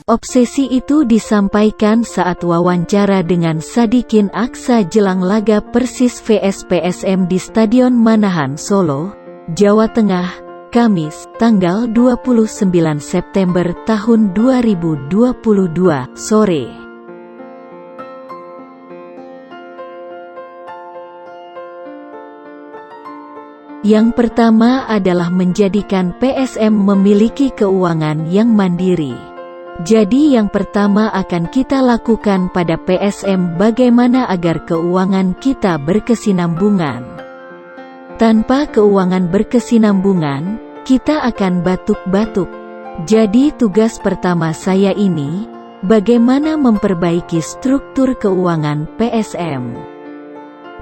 Obsesi itu disampaikan saat wawancara dengan Sadikin Aksa jelang laga Persis vs PSM di Stadion Manahan Solo, Jawa Tengah, Kamis, tanggal 29 September tahun 2022, sore. Yang pertama adalah menjadikan PSM memiliki keuangan yang mandiri. Jadi yang pertama akan kita lakukan pada PSM bagaimana agar keuangan kita berkesinambungan. Tanpa keuangan berkesinambungan, kita akan batuk-batuk. Jadi tugas pertama saya ini, bagaimana memperbaiki struktur keuangan PSM.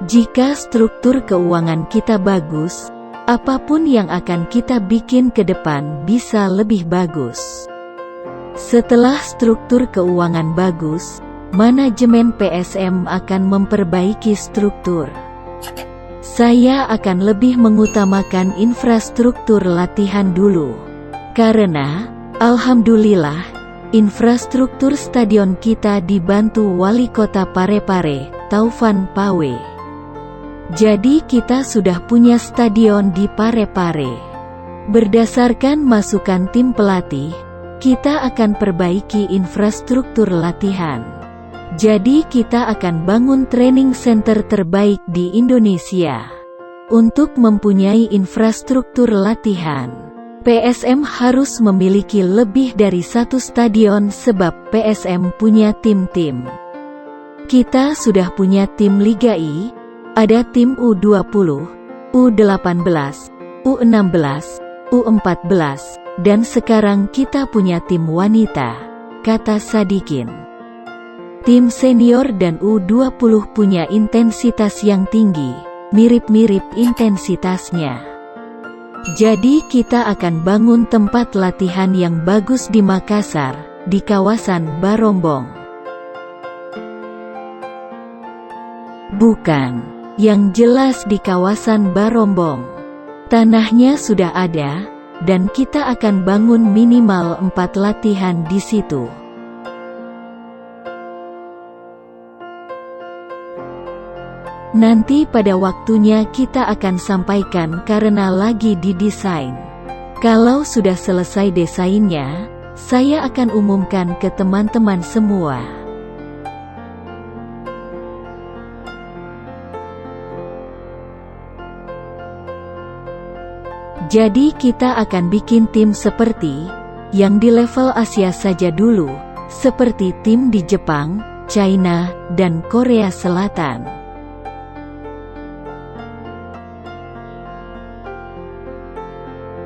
Jika struktur keuangan kita bagus, apapun yang akan kita bikin ke depan bisa lebih bagus. Setelah struktur keuangan bagus, manajemen PSM akan memperbaiki struktur. Saya akan lebih mengutamakan infrastruktur latihan dulu. Karena, alhamdulillah, infrastruktur stadion kita dibantu Wali Kota Parepare, Taufan Pawe. Jadi kita sudah punya stadion di Parepare. Berdasarkan masukan tim pelatih, kita akan perbaiki infrastruktur latihan. Jadi kita akan bangun training center terbaik di Indonesia. Untuk mempunyai infrastruktur latihan, PSM harus memiliki lebih dari satu stadion sebab PSM punya tim-tim. Kita sudah punya tim Liga I, ada tim U20, U18, U16, U14, dan sekarang kita punya tim wanita, kata Sadikin. Tim senior dan U20 punya intensitas yang tinggi, mirip-mirip intensitasnya. Jadi kita akan bangun tempat latihan yang bagus di Makassar, di kawasan Barombong. Bukan, yang jelas di kawasan Barombong. Tanahnya sudah ada, dan kita akan bangun minimal 4 latihan di situ. Nanti pada waktunya kita akan sampaikan karena lagi didesain. Kalau sudah selesai desainnya, saya akan umumkan ke teman-teman semua. Jadi kita akan bikin tim seperti yang di level Asia saja dulu, seperti tim di Jepang, China, dan Korea Selatan.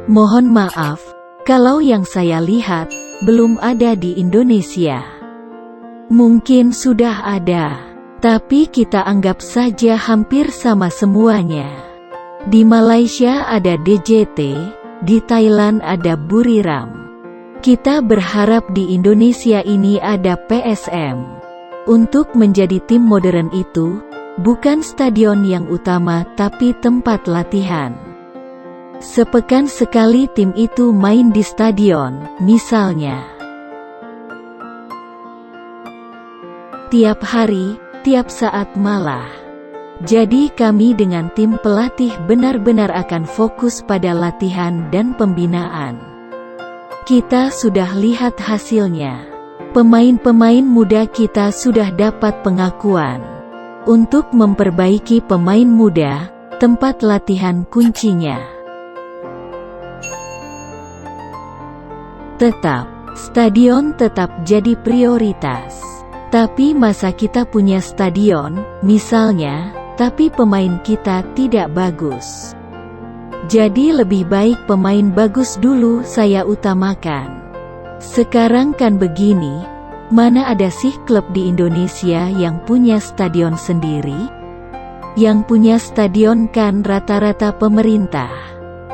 Mohon maaf, kalau yang saya lihat, belum ada di Indonesia. Mungkin sudah ada, tapi kita anggap saja hampir sama semuanya. Di Malaysia ada DJT, di Thailand ada Buriram. Kita berharap di Indonesia ini ada PSM. Untuk menjadi tim modern itu, bukan stadion yang utama tapi tempat latihan. Sepekan sekali tim itu main di stadion, misalnya. Tiap hari, tiap saat malah. Jadi kami dengan tim pelatih benar-benar akan fokus pada latihan dan pembinaan. Kita sudah lihat hasilnya. Pemain-pemain muda kita sudah dapat pengakuan. Untuk memperbaiki pemain muda, tempat latihan kuncinya. Stadion tetap jadi prioritas. Tapi masa kita punya stadion, misalnya, tapi pemain kita tidak bagus. Jadi lebih baik pemain bagus dulu saya utamakan. Sekarang kan begini, mana ada sih klub di Indonesia yang punya stadion sendiri? Yang punya stadion kan rata-rata pemerintah.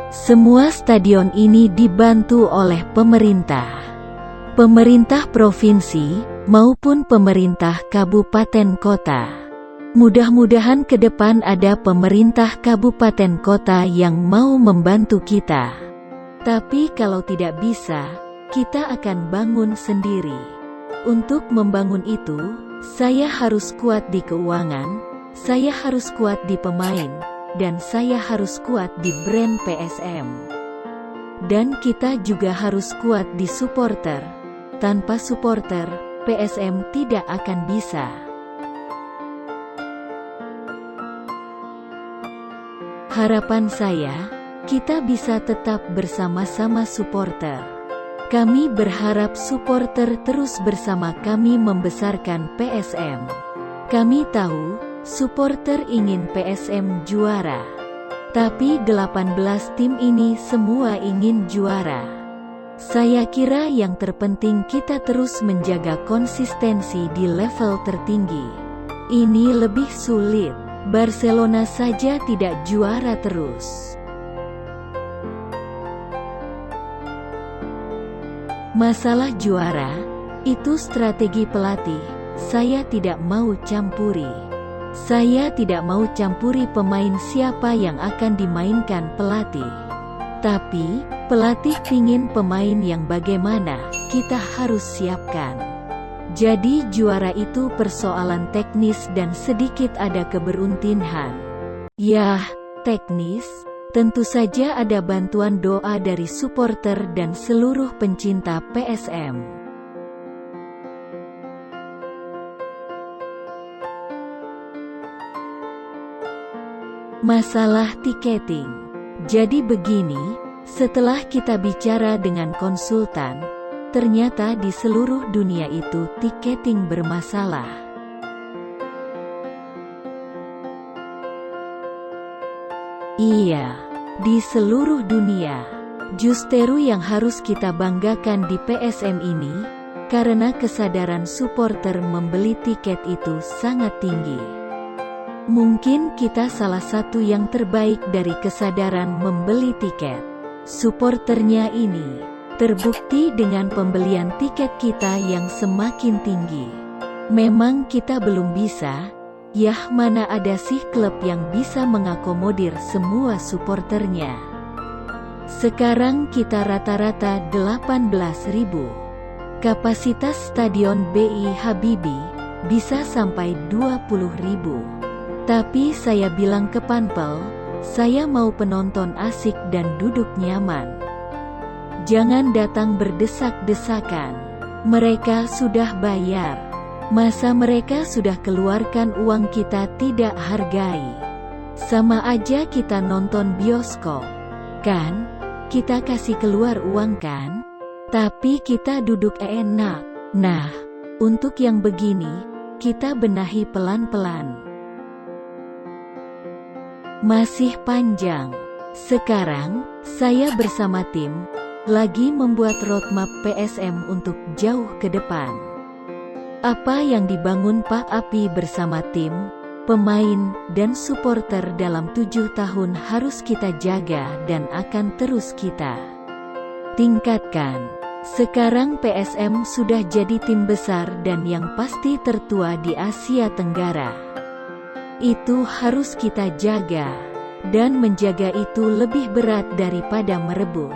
Semua stadion ini dibantu oleh pemerintah. Pemerintah provinsi, maupun pemerintah kabupaten kota. Mudah-mudahan ke depan ada pemerintah kabupaten kota yang mau membantu kita. Tapi kalau tidak bisa, kita akan bangun sendiri. Untuk membangun itu, saya harus kuat di keuangan, saya harus kuat di pemain, dan saya harus kuat di brand PSM. Dan kita juga harus kuat di supporter. Tanpa supporter, PSM tidak akan bisa. Harapan saya, kita bisa tetap bersama-sama supporter. Kami berharap supporter terus bersama kami membesarkan PSM. Kami tahu, supporter ingin PSM juara. Tapi 18 tim ini semua ingin juara. Saya kira yang terpenting kita terus menjaga konsistensi di level tertinggi. Ini lebih sulit. Barcelona saja tidak juara terus. Masalah juara, itu strategi pelatih, saya tidak mau campuri. Saya tidak mau campuri pemain siapa yang akan dimainkan pelatih. Tapi, pelatih ingin pemain yang bagaimana, kita harus siapkan. Jadi juara itu persoalan teknis dan sedikit ada keberuntungan. Yah, teknis? Tentu saja ada bantuan doa dari supporter dan seluruh pencinta PSM. Masalah tiketing. Jadi begini, setelah kita bicara dengan konsultan, ternyata di seluruh dunia itu tiketing bermasalah. Iya, di seluruh dunia. Justeru yang harus kita banggakan di PSM ini, karena kesadaran supporter membeli tiket itu sangat tinggi. Mungkin kita salah satu yang terbaik dari kesadaran membeli tiket. Supporternya ini terbukti dengan pembelian tiket kita yang semakin tinggi. Memang kita belum bisa, yah mana ada sih klub yang bisa mengakomodir semua supporternya. Sekarang kita rata-rata 18.000. Kapasitas Stadion BI Habibie bisa sampai 20.000. Tapi saya bilang ke Panpel, saya mau penonton asik dan duduk nyaman. Jangan datang berdesak-desakan. Mereka sudah bayar. Masa mereka sudah keluarkan uang kita tidak hargai? Sama aja kita nonton bioskop. Kan? Kita kasih keluar uang kan? Tapi kita duduk enak. Nah, untuk yang begini, kita benahi pelan-pelan. Masih panjang. Sekarang, saya bersama tim, lagi membuat roadmap PSM untuk jauh ke depan. Apa yang dibangun Pak Api bersama tim, pemain, dan supporter dalam 7 tahun harus kita jaga dan akan terus kita tingkatkan. Sekarang PSM sudah jadi tim besar dan yang pasti tertua di Asia Tenggara. Itu harus kita jaga, dan menjaga itu lebih berat daripada merebut.